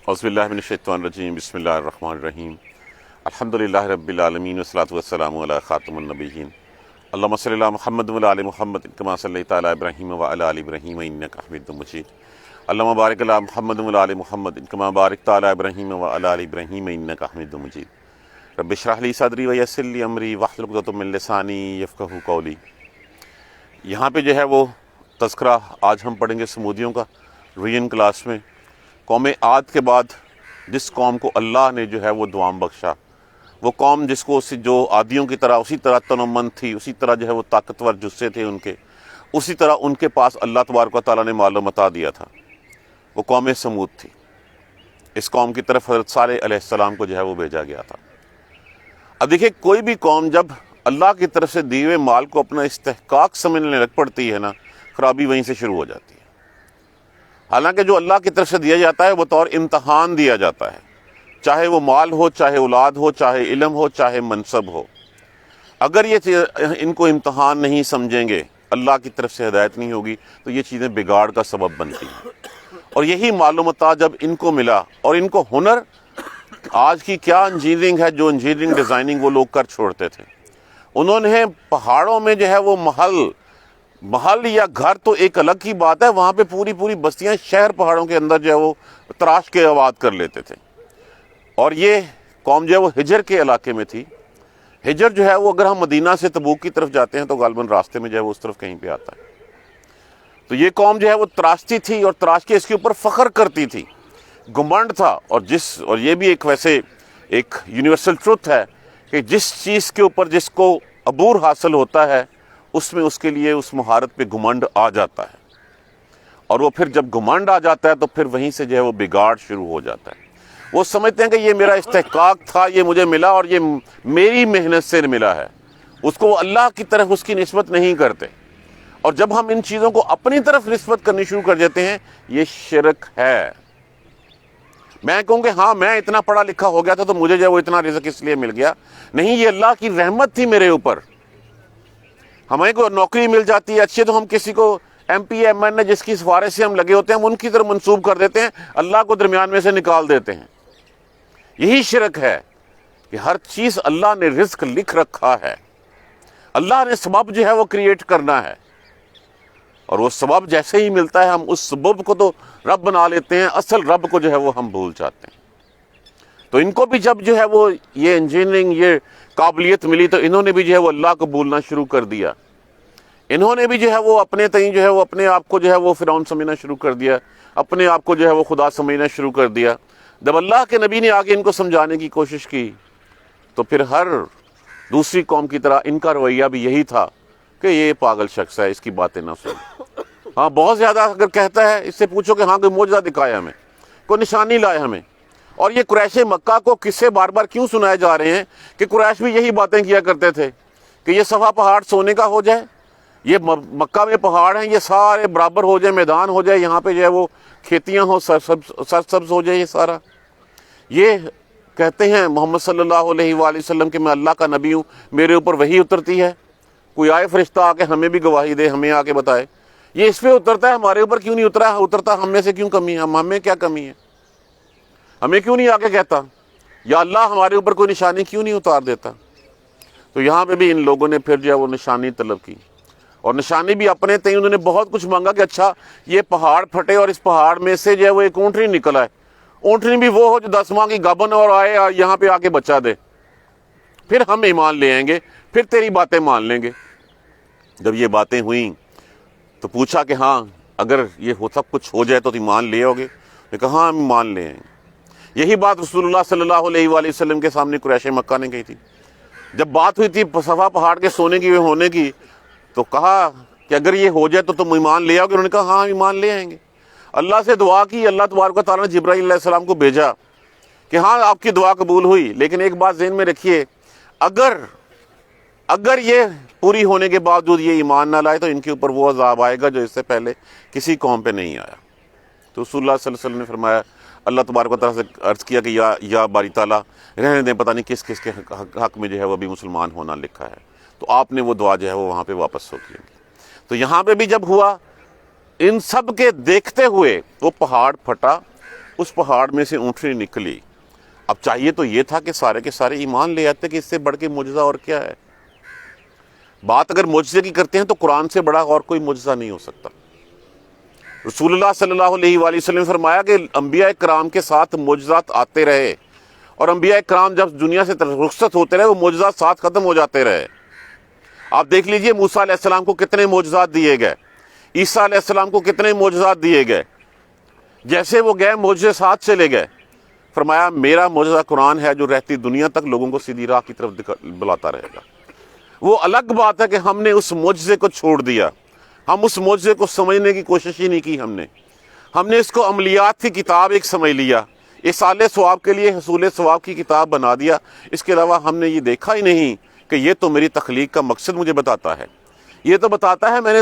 اعوذ باللہ من الشیطان الرجیم، بسم اللہ الرحمن الرحیم، الحمدللہ رب العالمین والصلاۃ والسلام علی خاتم النبیین، اللہم صلی علی محمد وعلی آل محمد کما صلیت علی ابراہیم وعلی آل ابراہیم انک حمید مجید، اللہم بارک علی محمد وعلی آل محمد کما بارکت علی ابراہیم وعلی آل ابراہیم انک حمید مجید، رب اشرح لی صدری ویسر لی امری واحلل عقدۃ من لسانی یفقہوا قولی۔ یہاں پہ جو ہے وہ تذکرہ آج ہم پڑھیں گے سمودیوں کا ریئن کلاس میں۔ قوم عاد کے بعد جس قوم کو اللہ نے جو ہے وہ دوام بخشا، وہ قوم جس کو جو عادیوں کی طرح اسی طرح تنومند تھی، اسی طرح جو ہے وہ طاقتور جسے تھے ان کے، اسی طرح ان کے پاس اللہ تبارک و تعالیٰ نے مال و متاع دیا تھا، وہ قوم سمود تھی۔ اس قوم کی طرف حضرت صالح علیہ السلام کو جو ہے وہ بھیجا گیا تھا۔ اب دیکھیں، کوئی بھی قوم جب اللہ کی طرف سے دیے ہوئے مال کو اپنا استحقاق سمجھنے لگ پڑتی ہے نا، خرابی وہیں سے شروع ہو جاتی ہے۔ حالانکہ جو اللہ کی طرف سے دیا جاتا ہے وہ بطور امتحان دیا جاتا ہے، چاہے وہ مال ہو، چاہے اولاد ہو، چاہے علم ہو، چاہے منصب ہو۔ اگر یہ ان کو امتحان نہیں سمجھیں گے، اللہ کی طرف سے ہدایت نہیں ہوگی، تو یہ چیزیں بگاڑ کا سبب بنتی ہیں۔ اور یہی مال و متاع جب ان کو ملا، اور ان کو ہنر، آج کی کیا انجینئرنگ ہے، جو انجینئرنگ ڈیزائننگ وہ لوگ کر چھوڑتے تھے، انہوں نے پہاڑوں میں جو ہے وہ محل یا گھر تو ایک الگ کی بات ہے، وہاں پہ پوری بستیاں، شہر پہاڑوں کے اندر جو ہے وہ تراش کے آباد کر لیتے تھے۔ اور یہ قوم جو ہے وہ ہجر کے علاقے میں تھی۔ ہجر جو ہے وہ اگر ہم مدینہ سے تبوک کی طرف جاتے ہیں تو غالباً راستے میں جو ہے وہ اس طرف کہیں پہ آتا ہے۔ تو یہ قوم جو ہے وہ تراشتی تھی، اور تراش کے اس کے اوپر فخر کرتی تھی، گھمنڈ تھا۔ اور یہ بھی ایک ویسے ایک یونیورسل ٹروتھ ہے کہ جس چیز کے اوپر جس کو عبور حاصل ہوتا ہے، اس میں اس کے لیے اس مہارت پہ گھمنڈ آ جاتا ہے، اور وہ پھر جب گھمنڈ آ جاتا ہے تو پھر وہیں سے جو ہے وہ بگاڑ شروع ہو جاتا ہے۔ وہ سمجھتے ہیں کہ یہ میرا استحقاق تھا، یہ مجھے ملا، اور یہ میری محنت سے ملا ہے، اس کو وہ اللہ کی طرف اس کی نسبت نہیں کرتے۔ اور جب ہم ان چیزوں کو اپنی طرف نسبت کرنی شروع کر دیتے ہیں، یہ شرک ہے۔ میں کہوں کہ ہاں میں اتنا پڑھا لکھا ہو گیا تھا تو مجھے جو ہے وہ اتنا رزق اس لیے مل گیا، نہیں، یہ اللہ کی رحمت تھی میرے اوپر۔ ہمیں کوئی نوکری مل جاتی ہے اچھی، تو ہم کسی کو ایم پی ایم این جس کی سفارش سے ہم لگے ہوتے ہیں، ہم ان کی طرف منسوب کر دیتے ہیں، اللہ کو درمیان میں سے نکال دیتے ہیں۔ یہی شرک ہے کہ ہر چیز اللہ نے رزق لکھ رکھا ہے، اللہ نے سبب جو ہے وہ کریٹ کرنا ہے، اور وہ سبب جیسے ہی ملتا ہے ہم اس سبب کو تو رب بنا لیتے ہیں، اصل رب کو جو ہے وہ ہم بھول جاتے ہیں۔ تو ان کو بھی جب جو ہے وہ یہ انجینئرنگ، یہ قابلیت ملی، تو انہوں نے بھی جو ہے وہ اللہ کو بھولنا شروع کر دیا۔ انہوں نے بھی جو ہے وہ اپنے تئیں جو ہے وہ اپنے آپ کو جو ہے وہ فرعون سمجھنا شروع کر دیا، اپنے آپ کو جو ہے وہ خدا سمجھنا شروع کر دیا۔ جب اللہ کے نبی نے آگے ان کو سمجھانے کی کوشش کی، تو پھر ہر دوسری قوم کی طرح ان کا رویہ بھی یہی تھا کہ یہ پاگل شخص ہے، اس کی باتیں نہ سن۔ ہاں، بہت زیادہ اگر کہتا ہے، اس سے پوچھو کہ ہاں کوئی معجزہ دکھایا ہمیں، کوئی نشانی لائے ہمیں۔ اور یہ قریش مکہ کو قصے بار بار کیوں سنائے جا رہے ہیں کہ قریش بھی یہی باتیں کیا کرتے تھے کہ یہ صفا پہاڑ سونے کا ہو جائے، یہ مکہ میں پہاڑ ہیں، یہ سارے برابر ہو جائے، میدان ہو جائے، یہاں پہ جو ہے وہ کھیتیاں ہوں، سرسبز ہو جائے یہ سارا۔ یہ کہتے ہیں محمد صلی اللہ علیہ وآلہ وسلم کہ میں اللہ کا نبی ہوں، میرے اوپر وحی اترتی ہے، کوئی آئے فرشتہ آ کے ہمیں بھی گواہی دے، ہمیں آ کے بتائے۔ یہ اس پہ اترتا ہے، ہمارے اوپر کیوں نہیں اترتا؟ ہم میں سے کیوں کمی ہے؟ ہمیں کیا کمی ہے؟ ہمیں کیوں نہیں آ کے کہتا؟ یا اللہ ہمارے اوپر کوئی نشانی کیوں نہیں اتار دیتا؟ تو یہاں پہ بھی ان لوگوں نے پھر جو ہے وہ نشانی طلب کی، اور نشانی بھی اپنے تئیں انہوں نے بہت کچھ مانگا کہ اچھا یہ پہاڑ پھٹے اور اس پہاڑ میں سے جو ہے وہ ایک اونٹنی نکل آئے، اونٹنی بھی وہ ہو جو 10 ماہ کی گابن اور آئے اور یہاں پہ آ کے بچہ دے، پھر ہم ایمان لے آئیں گے، پھر تیری باتیں مان لیں گے۔ جب یہ باتیں ہوئیں تو پوچھا کہ ہاں اگر یہ سب کچھ ہو جائے تو ایمان لے آؤ گے؟ نے کہا ہاں ہم ایمان لے آئیں گے۔ یہی بات رسول اللہ صلی اللہ علیہ وآلہ وسلم کے سامنے قریش مکہ نے کہی تھی۔ جب بات ہوئی تھی صفا پہاڑ کے سونے کی ہونے کی، تو کہا کہ اگر یہ ہو جائے تو تم ایمان لے آؤ گے؟ انہوں نے کہا ہاں ہم ایمان لے آئیں گے۔ اللہ سے دعا کی، اللہ تبارک و تعالیٰ نے جبرائیل علیہ السلام کو بھیجا کہ ہاں آپ کی دعا قبول ہوئی، لیکن ایک بات ذہن میں رکھیے، اگر یہ پوری ہونے کے باوجود یہ ایمان نہ لائے تو ان کے اوپر وہ عذاب آئے گا جو اس سے پہلے کسی قوم پہ نہیں آیا۔ تو رسول اللہ صلی اللہ علیہ وسلم نے فرمایا، اللہ تبارک و تعالیٰ سے عرض کیا کہ یا باری تعالیٰ رہنے دیں، پتہ نہیں کس کے حق میں جو ہے وہ بھی مسلمان ہونا لکھا ہے۔ تو آپ نے وہ دعا جو ہے وہ وہاں پہ واپس ہو کی۔ تو یہاں پہ بھی جب ہوا، ان سب کے دیکھتے ہوئے وہ پہاڑ پھٹا، اس پہاڑ میں سے اونٹنی نکلی۔ اب چاہیے تو یہ تھا کہ سارے کے سارے ایمان لے آتے کہ اس سے بڑھ کے معجزہ اور کیا ہے۔ بات اگر معجزے کی کرتے ہیں تو قرآن سے بڑا اور کوئی معجزہ نہیں ہو سکتا۔ رسول اللہ صلی اللہ علیہ وآلہ وسلم نے فرمایا کہ انبیاء کرام کے ساتھ معجزات آتے رہے، اور انبیاء کرام جب دنیا سے رخصت ہوتے رہے وہ معجزات ساتھ ختم ہو جاتے رہے۔ آپ دیکھ لیجئے موسیٰ علیہ السلام کو کتنے معجزات دیے گئے، عیسیٰ علیہ السلام کو کتنے معجزات دیے گئے، جیسے وہ گئے معجزے ساتھ چلے گئے۔ فرمایا میرا معجزہ قرآن ہے جو رہتی دنیا تک لوگوں کو سیدھی راہ کی طرف بلاتا رہے گا۔ وہ الگ بات ہے کہ ہم نے اس معجزے کو چھوڑ دیا، ہم اس معجزے کو سمجھنے کی کوشش ہی نہیں کی، ہم نے اس کو عملیات کی کتاب ایک سمجھ لیا، ایصال ثواب کے لیے حصول ثواب کی کتاب بنا دیا۔ اس کے علاوہ ہم نے یہ دیکھا ہی نہیں کہ یہ تو میری تخلیق کا مقصد مجھے بتاتا ہے، یہ تو بتاتا ہے میں نے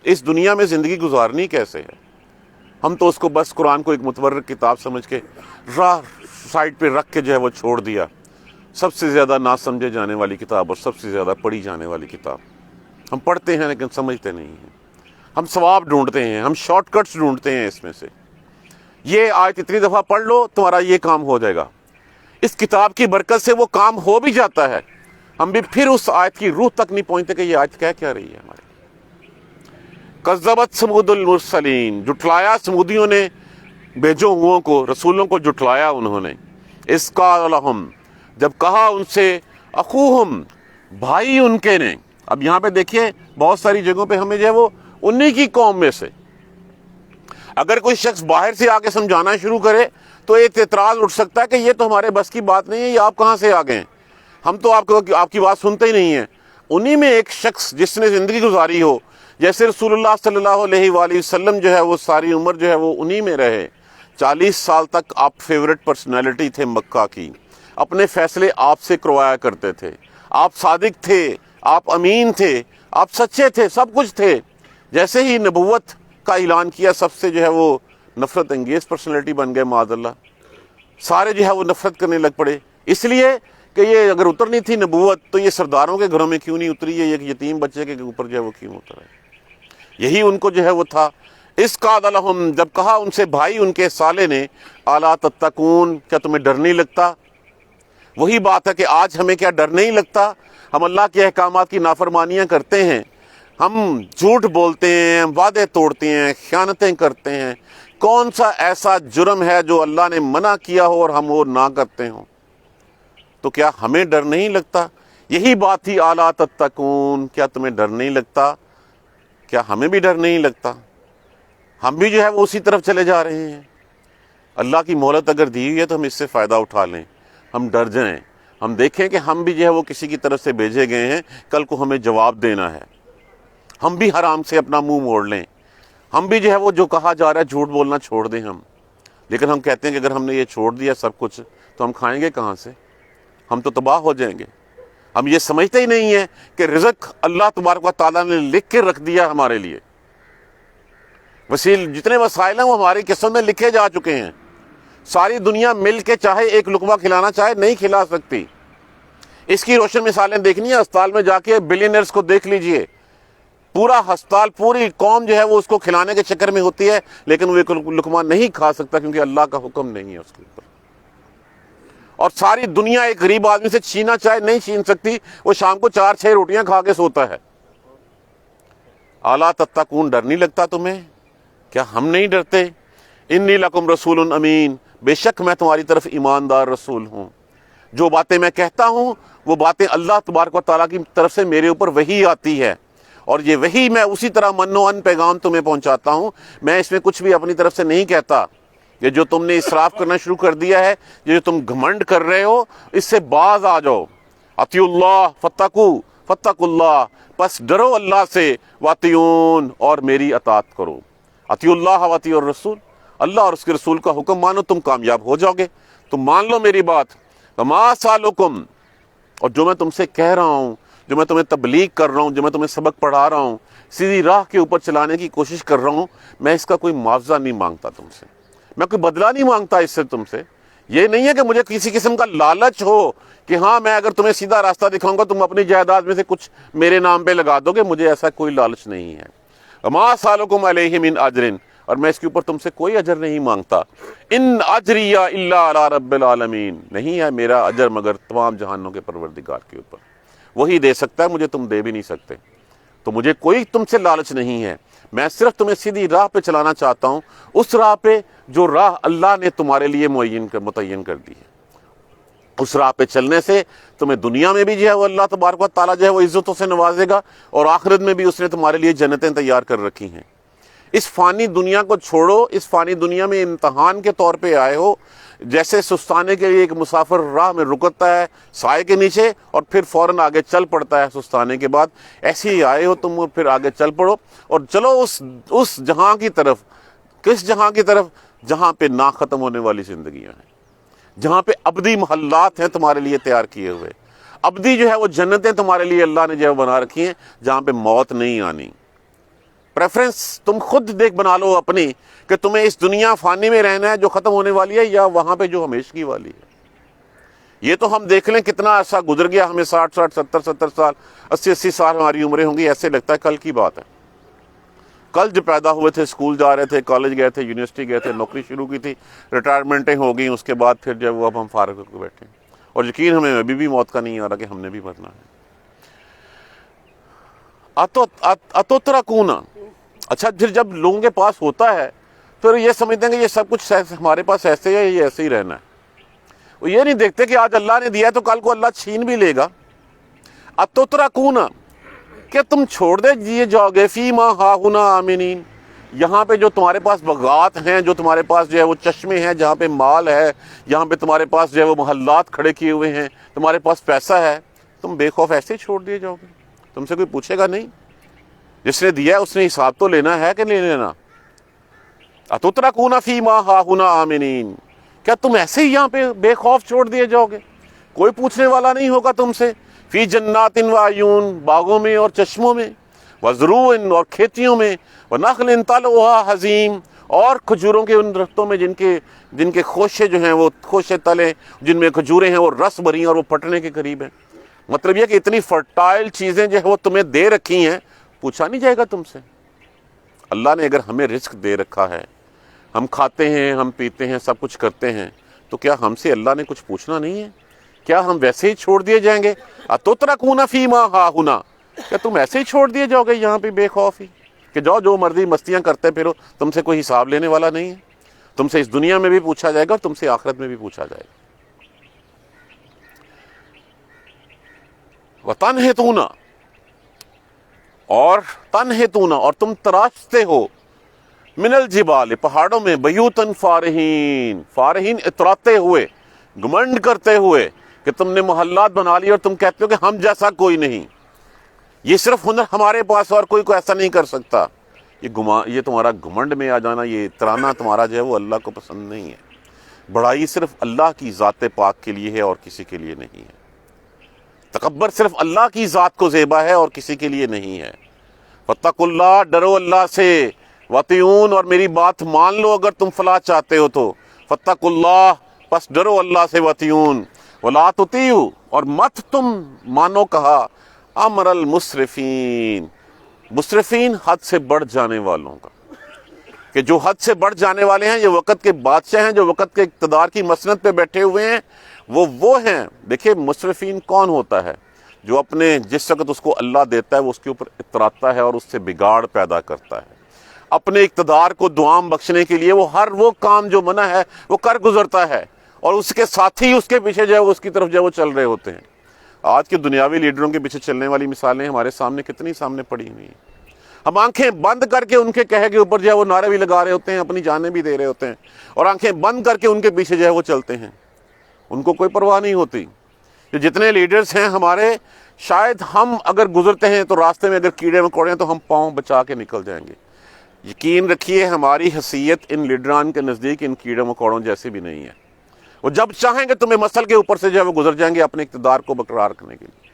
اس دنیا میں زندگی گزارنی کیسے ہے۔ ہم تو اس کو بس قرآن کو ایک متبرک کتاب سمجھ کے راہ سائڈ پہ رکھ کے جو ہے وہ چھوڑ دیا۔ سب سے زیادہ نہ سمجھے جانے والی کتاب اور سب سے زیادہ پڑھی جانے والی کتاب۔ ہم پڑھتے ہیں لیکن سمجھتے نہیں ہیں، ہم ثواب ڈھونڈتے ہیں، ہم شارٹ کٹس ڈھونڈتے ہیں اس میں سے۔ یہ آیت اتنی دفعہ پڑھ لو تمہارا یہ کام ہو جائے گا، اس کتاب کی برکت سے وہ کام ہو بھی جاتا ہے، ہم بھی پھر اس آیت کی روح تک نہیں پہنچتے کہ یہ آیت کہہ کیا رہی ہے ہمارے۔ کذبت ثمود المرسلین، جھٹلایا سمودیوں نے بھیجو ہوں کو، رسولوں کو جھٹلایا انہوں نے۔ اذ قال لہم، جب کہا ان سے، اخوہم، بھائی ان کے نے۔ اب یہاں پہ دیکھیے بہت ساری جگہوں پہ ہمیں جو ہے وہ انہی کی قوم میں سے اگر کوئی شخص باہر سے آ کے سمجھانا شروع کرے تو ایک اعتراض اٹھ سکتا ہے کہ یہ تو ہمارے بس کی بات نہیں ہے، یہ آپ کہاں سے آ گئے ہیں، ہم تو آپ کی بات سنتے ہی نہیں ہیں۔ انہی میں ایک شخص جس نے زندگی گزاری ہو، جیسے رسول اللہ صلی اللہ علیہ وآلہ وسلم جو ہے وہ ساری عمر جو ہے وہ انہی میں رہے، 40 سال تک آپ فیورٹ پرسنالٹی تھے مکہ کی، اپنے فیصلے آپ سے کروایا کرتے تھے، آپ صادق تھے، آپ امین تھے، آپ سچے تھے، سب کچھ تھے۔ جیسے ہی نبوت کا اعلان کیا سب سے جو ہے وہ نفرت انگیز پرسنالٹی بن گئے، معاذ اللہ، سارے جو ہے وہ نفرت کرنے لگ پڑے، اس لیے کہ یہ اگر اترنی تھی نبوت تو یہ سرداروں کے گھروں میں کیوں نہیں اتری ہے، یہ یتیم بچے کے اوپر جو ہے وہ کیوں اترا ہے۔ یہی ان کو جو ہے وہ تھا۔ اذ قال لہم، جب کہا ان سے بھائی ان کے سالے نے، الا تتقون، کیا تمہیں ڈر نہیں لگتا؟ وہی بات ہے کہ آج ہمیں کیا ڈر نہیں لگتا؟ ہم اللہ کے احکامات کی نافرمانیاں کرتے ہیں، ہم جھوٹ بولتے ہیں، وعدے توڑتے ہیں، خیانتیں کرتے ہیں۔ کون سا ایسا جرم ہے جو اللہ نے منع کیا ہو اور ہم وہ نہ کرتے ہوں؟ تو کیا ہمیں ڈر نہیں لگتا؟ یہی بات تھی، الا تتقون، کیا تمہیں ڈر نہیں لگتا؟ کیا ہمیں بھی ڈر نہیں لگتا؟ ہم بھی جو ہے وہ اسی طرف چلے جا رہے ہیں۔ اللہ کی مہلت اگر دی ہوئی ہے تو ہم اس سے فائدہ اٹھا لیں، ہم ڈر جائیں، ہم دیکھیں کہ ہم بھی جو ہے وہ کسی کی طرف سے بھیجے گئے ہیں، کل کو ہمیں جواب دینا ہے، ہم بھی حرام سے اپنا منہ موڑ لیں، ہم بھی جو ہے وہ جو کہا جا رہا ہے جھوٹ بولنا چھوڑ دیں ہم۔ لیکن ہم کہتے ہیں کہ اگر ہم نے یہ چھوڑ دیا سب کچھ تو ہم کھائیں گے کہاں سے؟ ہم تو تباہ ہو جائیں گے۔ ہم یہ سمجھتے ہی نہیں ہیں کہ رزق اللہ تبارک و تعالیٰ نے لکھ کے رکھ دیا ہمارے لیے، وسیل جتنے وسائل ہیں وہ ہماری قسم میں لکھے جا چکے ہیں۔ ساری دنیا مل کے چاہے ایک لقمہ کھلانا چاہے نہیں کھلا سکتی۔ اس کی روشن مثالیں دیکھنی ہے، ہسپتال میں جا کے بلینئرز کو دیکھ لیجئے، پورا ہسپتال پوری قوم جو ہے وہ اس کو کھلانے کے چکر میں ہوتی ہے، لیکن وہ ایک لقمہ نہیں کھا سکتا کیونکہ اللہ کا حکم نہیں ہے اس کے اوپر۔ اور ساری دنیا ایک غریب آدمی سے چھینا چاہے نہیں چھین سکتی، وہ شام کو 4-6 روٹیاں کھا کے سوتا ہے۔ الا تتقون، ڈر نہیں لگتا تمہیں؟ کیا ہم نہیں ڈرتے؟ انی لکم رسول امین، بے شک میں تمہاری طرف ایماندار رسول ہوں، جو باتیں میں کہتا ہوں وہ باتیں اللہ تبارک و تعالیٰ کی طرف سے میرے اوپر وحی آتی ہے، اور یہ وحی میں اسی طرح من و ان پیغام تمہیں پہنچاتا ہوں، میں اس میں کچھ بھی اپنی طرف سے نہیں کہتا۔ یہ جو تم نے اسراف کرنا شروع کر دیا ہے، یہ جو تم گھمنڈ کر رہے ہو، اس سے باز آ جاؤ۔ اطیعوا اللہ فتقوا اللہ، پس ڈرو اللہ سے، واطیعون، اور میری اطاعت کرو۔ اطیعوا اللہ واطیعوا الرسول، اللہ اور اس کے رسول کا حکم مانو، تم کامیاب ہو جاؤ گے، تم مان لو میری بات۔ وما سالکم، اور جو میں تم سے کہہ رہا ہوں، جو میں تمہیں تبلیغ کر رہا ہوں، جو میں تمہیں سبق پڑھا رہا ہوں، سیدھی راہ کے اوپر چلانے کی کوشش کر رہا ہوں، میں اس کا کوئی معاوضہ نہیں مانگتا تم سے، میں کوئی بدلہ نہیں مانگتا اس سے تم سے۔ یہ نہیں ہے کہ مجھے کسی قسم کا لالچ ہو کہ ہاں میں اگر تمہیں سیدھا راستہ دکھاؤں گا تم اپنی جائیداد میں سے کچھ میرے نام پہ لگا دو گے، مجھے ایسا کوئی لالچ نہیں ہے۔ وما سالکم علیہ من اجر، اور میں اس کے اوپر تم سے کوئی اجر نہیں مانگتا۔ ان اجریہ الا علی رب العالمین، نہیں ہے میرا اجر مگر تمام جہانوں کے پروردگار کے اوپر، وہی دے سکتا ہے، مجھے تم دے بھی نہیں سکتے۔ تو مجھے کوئی تم سے لالچ نہیں ہے، میں صرف تمہیں سیدھی راہ پہ چلانا چاہتا ہوں، اس راہ پہ جو راہ اللہ نے تمہارے لیے متعین کر دی ہے۔ اس راہ پہ چلنے سے تمہیں دنیا میں بھی جو ہے وہ اللہ تبارک و تعالیٰ جو ہے وہ عزتوں سے نوازے گا، اور آخرت میں بھی اس نے تمہارے لیے جنتیں تیار کر رکھی ہیں۔ اس فانی دنیا کو چھوڑو، اس فانی دنیا میں امتحان کے طور پہ آئے ہو، جیسے سستانے کے لیے ایک مسافر راہ میں رکتا ہے سائے کے نیچے اور پھر فوراً آگے چل پڑتا ہے سستانے کے بعد، ایسے ہی آئے ہو تم، پھر آگے چل پڑو اور چلو اس جہاں کی طرف۔ کس جہاں کی طرف؟ جہاں پہ نہ ختم ہونے والی زندگیاں ہیں، جہاں پہ ابدی محلات ہیں تمہارے لیے تیار کیے ہوئے، ابدی جو ہے وہ جنتیں تمہارے لیے اللہ نے جو ہے بنا رکھی ہیں، جہاں پہ موت نہیں آنی۔ پریفرنس تم خود بنا لو اپنی، کہ تمہیں اس دنیا فانی میں رہنا ہے جو ختم ہونے والی ہے، یا وہاں پہ جو ہمیشگی والی ہے۔ یہ تو ہم دیکھ لیں کتنا عرصہ گزر گیا، ہمیں 60 70 سال 80 سال ہماری عمریں ہوں گی، ایسے لگتا ہے کل کی بات ہے۔ کل جو پیدا ہوئے تھے، اسکول جا رہے تھے، کالج گئے تھے، یونیورسٹی گئے تھے، نوکری شروع کی تھی، ریٹائرمنٹیں ہو گئیں، اس کے بعد پھر جب وہ اب ہم فارغ ہو کے بیٹھے ہیں، اور یقین ہمیں ابھی بھی موت کا نہیں آ رہا کہ ہم نے بھی مرنا ہے۔ اتوترکون، اچھا پھر جب لوگوں کے پاس ہوتا ہے پھر یہ سمجھتے ہیں کہ یہ سب کچھ ہمارے پاس ایسے ہے، یہ ایسے ہی رہنا ہے۔ وہ یہ نہیں دیکھتے کہ آج اللہ نے دیا ہے تو کل کو اللہ چھین بھی لے گا۔ اتوترکون، کہ تم چھوڑ دے دیے جاؤ گے، فیما ہاہنا آمنین، یہاں پہ جو تمہارے پاس باغات ہیں، جو تمہارے پاس جو ہے وہ چشمے ہیں، جہاں پہ مال ہے، یہاں پہ تمہارے پاس جو ہے وہ محلات کھڑے کیے ہوئے ہیں، تمہارے پاس پیسہ ہے، تم بے خوف ایسے ہی چھوڑ دیے جاؤ گے؟ تم سے کوئی پوچھے گا نہیں؟ جس نے دیا ہے اس نے حساب تو لینا ہے کہ نہیں لینا؟ اتترکون فیما ہاہنا آمنین، کیا تم ایسے ہی یہاں پہ بے خوف چھوڑ دیے جاؤ گے؟ کوئی پوچھنے والا نہیں ہوگا تم سے۔ فی جنات وعیون، باغوں میں اور چشموں میں، وزروع اور کھیتیوں میں، ونخل طلعها حضیم، اور کھجوروں کے ان درختوں میں جن کے خوشے جو ہیں وہ خوشے تلے، جن میں کھجوریں ہیں وہ رس بھری ہیں اور وہ پھٹنے کے قریب ہیں۔ مطلب یہ کہ اتنی فرٹائل چیزیں جو ہے وہ تمہیں دے رکھی ہیں، پوچھا نہیں جائے گا تم سے۔ اللہ نے اگر ہمیں رزق دے رکھا ہے، ہم کھاتے ہیں، ہم پیتے ہیں، سب کچھ کرتے ہیں، تو کیا ہم سے اللہ نے کچھ پوچھنا نہیں ہے؟ کیا ہم ویسے ہی چھوڑ دیے جائیں گے؟ اتترکون فیما ہاہنا، کیا تم ایسے ہی چھوڑ دیے جاؤ گے یہاں پہ بے خوف ہی، کہ جاؤ جو مرضی مستیاں کرتے پھرو، تم سے کوئی حساب لینے والا نہیں ہے؟ تم سے اس دنیا میں بھی پوچھا جائے گا اور تم سے آخرت میں بھی پوچھا جائے گا۔ وَتَنْحِتُونَ، اور تنحتون، اور تم تراشتے ہو، من الجبال، پہاڑوں میں، بیوتن فارہین، فارہین اتراتے ہوئے، گمنڈ کرتے ہوئے کہ تم نے محلات بنا لی اور تم کہتے ہو کہ ہم جیسا کوئی نہیں، یہ صرف ہنر ہمارے پاس اور کوئی ایسا نہیں کر سکتا۔ یہ تمہارا گھمنڈ میں آ جانا، یہ اترانا تمہارا جو ہے وہ اللہ کو پسند نہیں ہے۔ بڑائی صرف اللہ کی ذات پاک کے لیے ہے اور کسی کے لیے نہیں ہے۔ تکبر صرف اللہ کی ذات کو زیبا ہے اور کسی کے لیے نہیں ہے۔ فاتقوا اللہ، ڈرو اللہ سے، وَاطِیعُونِ، اور میری بات مان لو اگر تم فلاح چاہتے ہو تو۔ فاتقوا اللہ، پس ڈرو اللہ سے، وَاطِیعُونِ، وَلَا تُطِیعُوا، اور مت تم مانو کہا، امر المسرفین، مسرفین حد سے بڑھ جانے والوں کا، کہ جو حد سے بڑھ جانے والے ہیں، یہ وقت کے بادشاہ ہیں، جو وقت کے اقتدار کی مسند پہ بیٹھے ہوئے ہیں، وہ ہیں۔ دیکھیں مسرفین کون ہوتا ہے؟ جو اپنے جس وقت اس کو اللہ دیتا ہے وہ اس کے اوپر اتراتا ہے اور اس سے بگاڑ پیدا کرتا ہے، اپنے اقتدار کو دوام بخشنے کے لیے وہ ہر وہ کام جو منع ہے وہ کر گزرتا ہے، اور اس کے ساتھی اس کے پیچھے جو ہے اس کی طرف جو ہے وہ چل رہے ہوتے ہیں۔ آج کے دنیاوی لیڈروں کے پیچھے چلنے والی مثالیں ہمارے سامنے کتنی سامنے پڑی ہوئی ہیں۔ ہم آنکھیں بند کر کے ان کے کہے کے اوپر جو ہے وہ نعرے بھی لگا رہے ہوتے ہیں، اپنی جانیں بھی دے رہے ہوتے ہیں، اور آنکھیں بند کر کے ان کے پیچھے جو ہے وہ چلتے ہیں، ان کو کوئی پرواہ نہیں ہوتی۔ جو جتنے لیڈرز ہیں ہمارے، شاید ہم اگر گزرتے ہیں تو راستے میں اگر کیڑے مکوڑے ہیں تو ہم پاؤں بچا کے نکل جائیں گے۔ یقین رکھیے ہماری حیثیت ان لیڈران کے نزدیک ان کیڑے مکوڑوں جیسے بھی نہیں ہے۔ وہ جب چاہیں گے تمہیں مسل کے اوپر سے جو ہے وہ گزر جائیں گے اپنے اقتدار کو برقرار کرنے کے لیے۔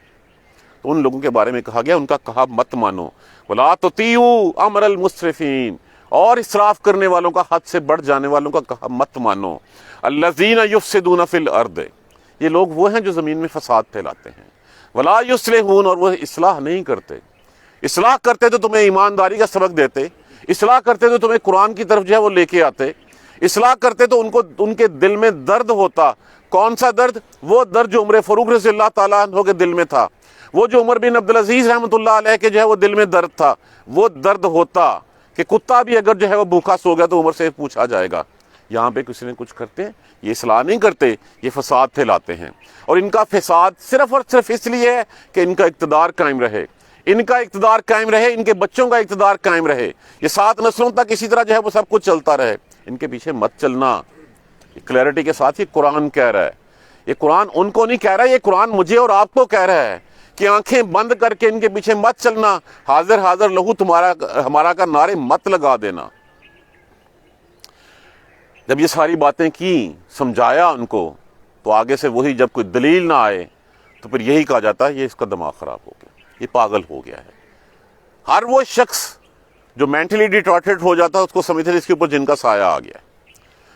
تو ان لوگوں کے بارے میں کہا گیا، ان کا کہا مت مانو، وَلَا تُطِیعُوا امر المسرفین، اور اسراف کرنے والوں کا، حد سے بڑھ جانے والوں کا کہا مت مانو۔ الذین یفسدون فی الارض، یہ لوگ وہ ہیں جو زمین میں فساد پھیلاتے ہیں، وَلَا یصلحون، اور وہ اصلاح نہیں کرتے۔ اصلاح کرتے تو تمہیں ایمانداری کا سبق دیتے، اصلاح کرتے تو تمہیں قرآن کی طرف جو ہے وہ لے کے آتے، اصلاح کرتے تو ان کے دل میں درد ہوتا۔ کون سا درد؟ وہ درد جو عمر فاروق رضی اللہ تعالیٰ عنہ کے دل میں تھا، وہ جو عمر بن عبدالعزیز رحمۃ اللہ علیہ کے جو ہے وہ دل میں درد تھا، وہ درد ہوتا کہ کتا بھی اگر جو ہے وہ بھوکا سو گیا تو عمر سے پوچھا جائے گا۔ یہاں پہ کسی نے کچھ کرتے ہیں، یہ اصلاح نہیں کرتے، یہ فساد پھیلاتے ہیں، اور ان کا فساد صرف اور صرف اس لیے ہے کہ ان کا اقتدار قائم رہے، ان کا اقتدار قائم رہے، ان کے بچوں کا اقتدار قائم رہے، یہ 7 نسلوں تک اسی طرح جو ہے وہ سب کچھ چلتا رہے۔ ان کے پیچھے مت چلنا۔ کلیئرٹی کے ساتھ یہ قرآن کہہ رہا ہے، یہ قرآن ان کو نہیں کہہ رہا ہے، یہ قرآن مجھے اور آپ کو کہہ رہا ہے کہ آنکھیں بند کر کے ان کے پیچھے مت چلنا، حاضر حاضر لہو تمہارا ہمارا کا نعرے مت لگا دینا۔ جب یہ ساری باتیں کی، سمجھایا ان کو، تو آگے سے وہی جب کوئی دلیل نہ آئے تو پھر یہی کہا جاتا ہے یہ اس کا دماغ خراب ہو گیا، یہ پاگل ہو گیا ہے۔ ہر وہ شخص جو مینٹلی ڈیٹارٹڈ ہو جاتا ہے اس کو سمجھتے ہیں اس کے اوپر جن کا سایہ آ گیا ہے،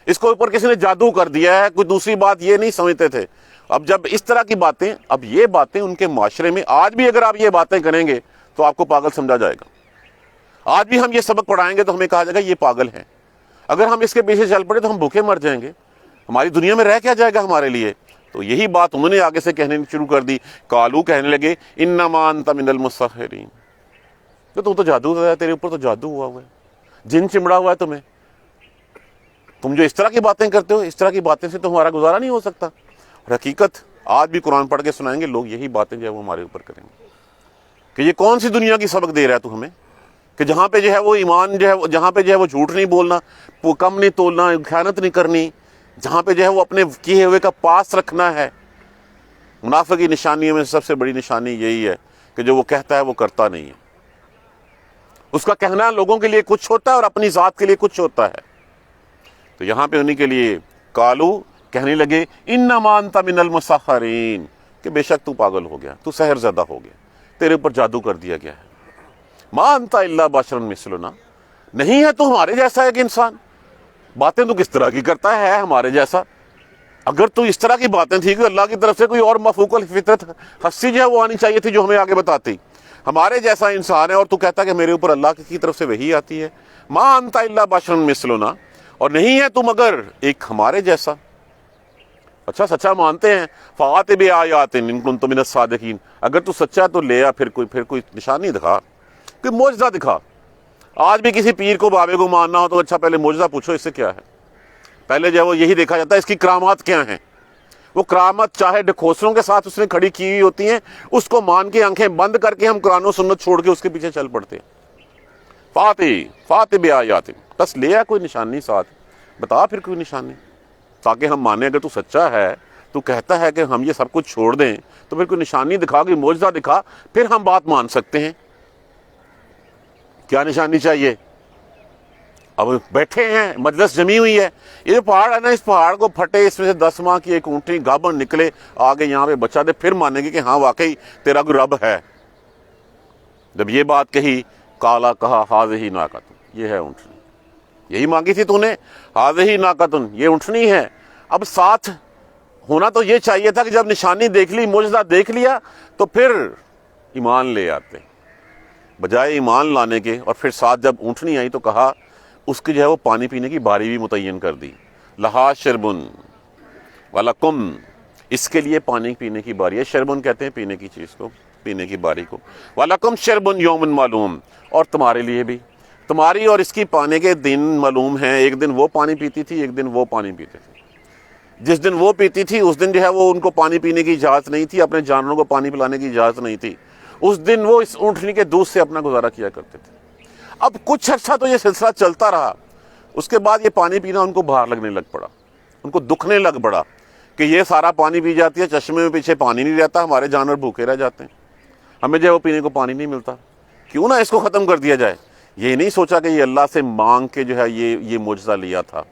اس کو اوپر کسی نے جادو کر دیا ہے۔ کوئی دوسری بات یہ نہیں سمجھتے تھے۔ اب جب اس طرح کی باتیں، اب یہ باتیں ان کے معاشرے میں آج بھی اگر آپ یہ باتیں کریں گے تو آپ کو پاگل سمجھا جائے گا۔ آج بھی ہم یہ سبق پڑھائیں گے تو ہمیں کہا جائے گا یہ پاگل ہیں۔ اگر ہم اس کے پیچھے چل پڑے تو ہم بھوکے مر جائیں گے، ہماری دنیا میں رہ کیا جائے گا ہمارے لیے۔ تو یہی بات انہوں نے آگے سے کہنے شروع کر دی۔ قالو کہنے لگے انما انت من المسحرین، تو جادو ہے، تیرے اوپر تو جادو ہوا ہے، جن چمڑا ہوا ہے تمہیں، تم جو اس طرح کی باتیں کرتے ہو، اس طرح کی باتیں سے تو ہمارا گزارا نہیں ہو سکتا۔ اور حقیقت آج بھی قرآن پڑھ کے سنائیں گے لوگ یہی باتیں جو ہے وہ ہمارے اوپر کریں گے کہ یہ کون سی دنیا کی سبق دے رہا ہے تو ہمیں، کہ جہاں پہ جو ہے وہ ایمان جو ہے، جہاں پہ جو ہے وہ جھوٹ نہیں بولنا، وہ کم نہیں تولنا، خیانت نہیں کرنی، جہاں پہ جو ہے وہ اپنے کیے ہوئے کا پاس رکھنا ہے۔ منافق کی نشانیوں میں سب سے بڑی نشانی یہی ہے کہ جو وہ کہتا ہے وہ کرتا نہیں ہے، اس کا کہنا لوگوں کے لیے کچھ ہوتا ہے اور اپنی ذات کے لیے کچھ ہوتا ہے۔ تو یہاں پہ انہی کے لیے قالو کہنے لگے انما انت من المسحرین، کہ بے شک تو پاگل ہو گیا، تو سحر زدہ ہو گیا، تیرے اوپر جادو کر دیا گیا ہے۔ ما انت الا بشر مثلنا، نہیں ہے تو ہمارے جیسا ایک انسان، باتیں تو کس طرح کی کرتا ہے ہمارے جیسا۔ اگر تو اس طرح کی باتیں تھی کہ اللہ کی طرف سے کوئی اور مفوق الفطرت ہستی جو ہے وہ آنی چاہیے تھی جو ہمیں آگے بتاتی، ہمارے جیسا انسان ہے اور تو کہتا کہ میرے اوپر اللہ کی طرف سے وحی آتی ہے۔ ما انت الا بشر مثلنا، اور نہیں ہے تم مگر ایک ہمارے جیسا۔ اچھا سچا مانتے ہیں، فَآتِ بِآیَاتٍ إِن كُنتُم مِّنَ الصَّادِقِينَ، اگر تو سچا تو لے آ، پھر کوئی نشانی دکھا، کوئی معجزہ دکھا۔ آج بھی کسی پیر کو بابے کو ماننا ہو تو اچھا پہلے معجزہ پوچھو اس سے کیا ہے، پہلے جو ہے وہ یہی دیکھا جاتا ہے اس کی کرامات کیا ہیں۔ وہ کرامت چاہے ڈھکوسلوں کے ساتھ اس نے کھڑی کی ہوئی ہوتی ہیں، اس کو مان کے آنکھیں بند کر کے ہم قرآن و سنت چھوڑ کے اس کے پیچھے چل پڑتے ہیں۔ فاتح بآیات، بس لے آ کوئی نشانی ساتھ، بتا پھر کوئی نشانی تاکہ ہم مانیں۔ اگر تو سچا ہے، تو کہتا ہے کہ ہم یہ سب کچھ چھوڑ دیں، تو پھر کوئی نشانی دکھا، کوئی معجزہ دکھا، پھر ہم بات مان سکتے ہیں۔ کیا نشانی چاہیے؟ اب بیٹھے ہیں، مجلس جمی ہوئی ہے، یہ جو پہاڑ ہے نا، اس پہاڑ کو پھٹے، اس میں سے 10 ماہ کی ایک اونٹنی گابن نکلے، آگے یہاں پہ بچہ دے، پھر مانیں گے کہ ہاں واقعی تیرا کوئی رب ہے۔ جب یہ بات کہی، کالا کہا ہاذہ ناقۃ، یہ ہے اونٹنی، یہی مانگی تھی تو نے، ہاذہ ناقۃ، یہ اونٹنی ہے۔ اب ساتھ ہونا تو یہ چاہیے تھا کہ جب نشانی دیکھ لی، معجزہ دیکھ لیا، تو پھر ایمان لے آتے، بجائے ایمان لانے کے۔ اور پھر ساتھ جب اونٹنی آئی تو کہا، اس کی جو ہے وہ پانی پینے کی باری بھی متعین کر دی، لہا شربن ولکم، اس کے لیے پانی پینے کی باری ہے۔ شربن کہتے ہیں پینے کی چیز کو، پینے کی باری کو۔ ولکم شربن یوم معلوم، اور تمہارے لیے بھی، تمہاری اور اس کی پانے کے دن معلوم ہیں۔ ایک دن وہ پانی پیتی تھی، ایک دن وہ پانی پیتے تھے۔ جس دن وہ پیتی تھی اس دن جو ہے وہ ان کو پانی پینے کی اجازت نہیں تھی، اپنے جانوروں کو پانی پلانے کی اجازت نہیں تھی، اس دن وہ اس اونٹنی کے دودھ سے اپنا گزارا کیا کرتے تھے۔ اب کچھ عرصہ تو یہ سلسلہ چلتا رہا، اس کے بعد یہ پانی پینا ان کو باہر لگنے لگ پڑا، ان کو دکھنے لگ پڑا کہ یہ سارا پانی پی جاتی ہے، چشمے میں پیچھے پانی نہیں رہتا، ہمارے جانور بھوکے رہ جاتے ہیں، ہمیں جو ہے وہ پینے کو پانی نہیں ملتا، کیوں نہ اس کو ختم کر دیا جائے۔ یہ نہیں سوچا کہ یہ اللہ سے مانگ کے جو ہے یہ معجزہ لیا تھا،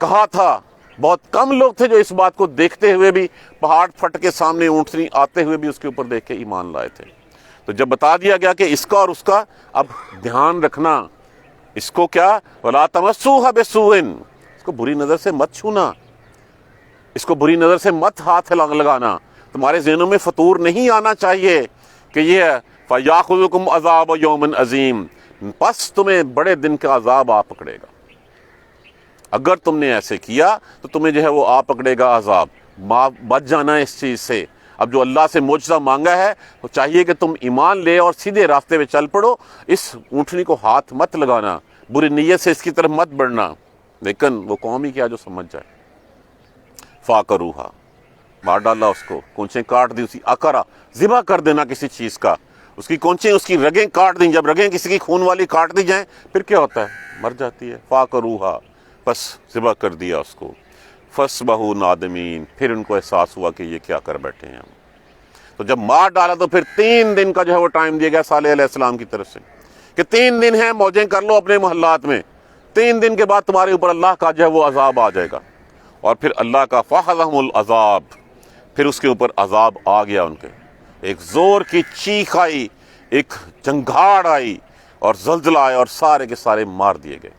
کہا تھا۔ بہت کم لوگ تھے جو اس بات کو دیکھتے ہوئے بھی، پہاڑ پھٹ کے سامنے اونٹنی آتے ہوئے بھی اس کے اوپر دیکھ کے ایمان لائے تھے۔ تو جب بتا دیا گیا کہ اس کا اور اس کا، اب دھیان رکھنا، اس کو کیا، وَلَا تَمَسُّوهَا بِسُوءٍ، اس کو بری نظر سے مت چھونا، اس کو بری نظر سے مت ہاتھ لگانا، تمہارے ذہنوں میں فطور نہیں آنا چاہیے کہ یہ فَيَأْخُذُكُمْ عَذَابُ يَوْمٍ عَظِيمٍ، پس تمہیں بڑے دن کا عذاب آ پکڑے گا. اگر تم نے ایسے کیا تو تمہیں جو ہے وہ آ پکڑے گا عذاب. بچ جانا اس چیز سے. اب جو اللہ سے معجزہ مانگا ہے تو چاہیے کہ تم ایمان لے اور سیدھے راستے پہ چل پڑو. اس اونٹنی کو ہاتھ مت لگانا, بری نیت سے اس کی طرف مت بڑھنا. لیکن وہ قوم ہی کیا جو سمجھ جائے. فَعَقَرُوهَا, مار ڈالا اس کو, کونچیں کاٹ دی, اسی اکرا ذبح کر دینا کسی چیز کا, اس کی کونچیں, اس کی رگیں کاٹ دیں. جب رگیں کسی کی خون والی کاٹ دی جائیں پھر کیا ہوتا ہے؟ مر جاتی ہے. فَعَقَرُوهَا, بس ذبح کر دیا اس کو. فَأَصْبَحُوا نَادِمِينَ, پھر ان کو احساس ہوا کہ یہ کیا کر بیٹھے ہیں ہم. تو جب مار ڈالا تو پھر 3 دن کا جو ہے وہ ٹائم دیا گیا صالح علیہ السلام کی طرف سے کہ 3 دن ہیں, موجیں کر لو اپنے محلات میں. 3 دن کے بعد تمہارے اوپر اللہ کا جو ہے وہ عذاب آ جائے گا. اور پھر اللہ کا فَأَخَذَهُمُ الْعَذَابُ, پھر اس کے اوپر عذاب آ گیا ان کے. ایک زور کی چیخ آئی, ایک چنگھاڑ آئی اور زلزلہ آیا اور سارے کے سارے مار دیے گئے.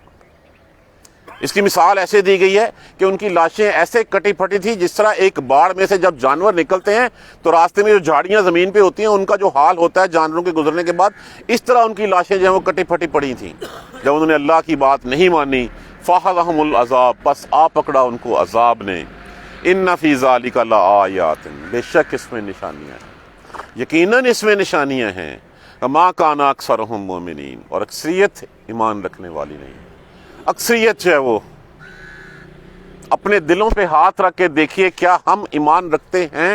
اس کی مثال ایسے دی گئی ہے کہ ان کی لاشیں ایسے کٹی پھٹی تھی جس طرح ایک باڑ میں سے جب جانور نکلتے ہیں تو راستے میں جو جھاڑیاں زمین پہ ہوتی ہیں ان کا جو حال ہوتا ہے جانوروں کے گزرنے کے بعد, اس طرح ان کی لاشیں جو ہیں وہ کٹی پھٹی پڑی تھیں جب انہوں نے اللہ کی بات نہیں مانی. فَأَخَذَهُمُ الْعَذَابُ, بس آ پکڑا ان کو عذاب نے. إِنَّ فِي ذَلِكَ لَآيَاتٍ, بے شک اس میں نشانیاں ہیں, یقیناً اس میں نشانیاں ہیں. وَمَا كَانَ أَكْثَرُهُم مُؤْمِنِينَ, اور اکثریت ایمان رکھنے والی نہیں. اکثریت جو ہے وہ, اپنے دلوں پہ ہاتھ رکھ کے دیکھیے کیا ہم ایمان رکھتے ہیں؟